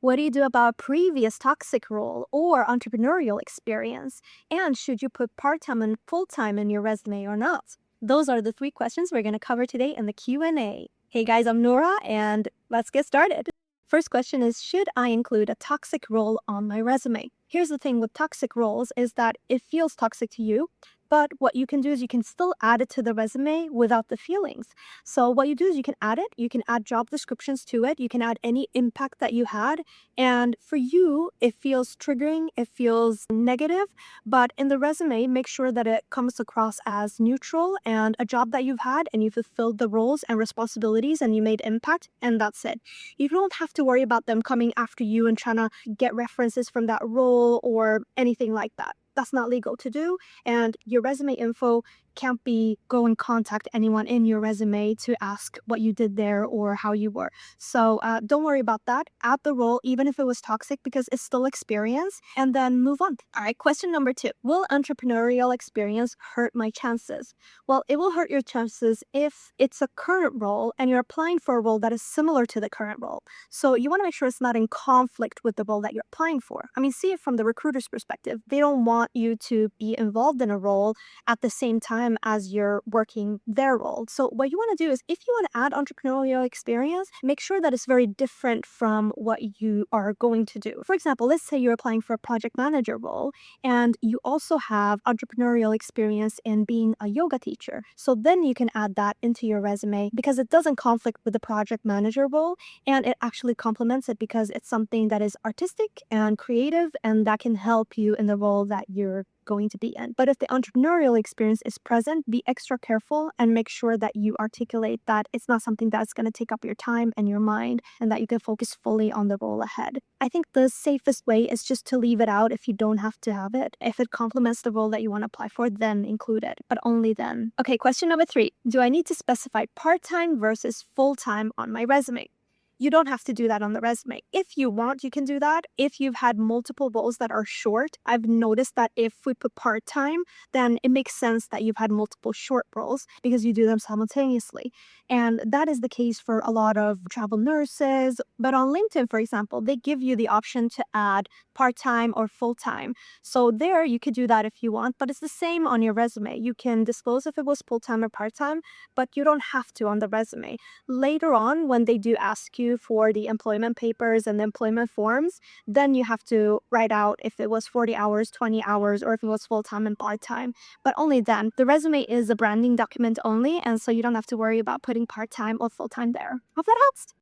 What do you do about a previous toxic role or entrepreneurial experience? And should you put part-time and full-time in your resume or not? Those are the three questions we're going to cover today in the Q&A. Hey guys, I'm Nora and let's get started. First question is, should I include a toxic role on my resume? Here's the thing with toxic roles is that it feels toxic to you, but what you can do is you can still add it to the resume without the feelings. So what you do is you can add it, you can add job descriptions to it, you can add any impact that you had, and for you, it feels triggering, it feels negative, but in the resume, make sure that it comes across as neutral and a job that you've had and you fulfilled the roles and responsibilities and you made impact, and that's it. You don't have to worry about them coming after you and trying to get references from that role or anything like that. That's not legal to do, and your resume info can't be go and contact anyone in your resume to ask what you did there or how you were. So don't worry about that. Add the role, even if it was toxic, because it's still experience, and then move on. All right, question number 2. Will entrepreneurial experience hurt my chances? Well, it will hurt your chances if it's a current role and you're applying for a role that is similar to the current role. So you want to make sure it's not in conflict with the role that you're applying for. I mean, see it from the recruiter's perspective. They don't want you to be involved in a role at the same time as you're working their role. So what you want to do is, if you want to add entrepreneurial experience, make sure that it's very different from what you are going to do. For example, let's say you're applying for a project manager role and you also have entrepreneurial experience in being a yoga teacher. So then you can add that into your resume because it doesn't conflict with the project manager role, and it actually complements it because it's something that is artistic and creative and that can help you in the role that you're going to be in. But if the entrepreneurial experience is present, be extra careful and make sure that you articulate that it's not something that's going to take up your time and your mind, and that you can focus fully on the role ahead. I think the safest way is just to leave it out if you don't have to have it. If it complements the role that you want to apply for, then include it, but only then. Okay, question number 3. Do I need to specify part-time versus full-time on my resume? You don't have to do that on the resume. If you want, you can do that. If you've had multiple roles that are short, I've noticed that if we put part-time, then it makes sense that you've had multiple short roles because you do them simultaneously. And that is the case for a lot of travel nurses. But on LinkedIn, for example, they give you the option to add part-time or full-time. So there you could do that if you want, but it's the same on your resume. You can disclose if it was full-time or part-time, but you don't have to on the resume. Later on, when they do ask you for the employment papers and the employment forms, then you have to write out if it was 40 hours, 20 hours, or if it was full-time and part-time. But only then. The resume is a branding document only, and so you don't have to worry about putting part-time or full-time there. Hope that helps.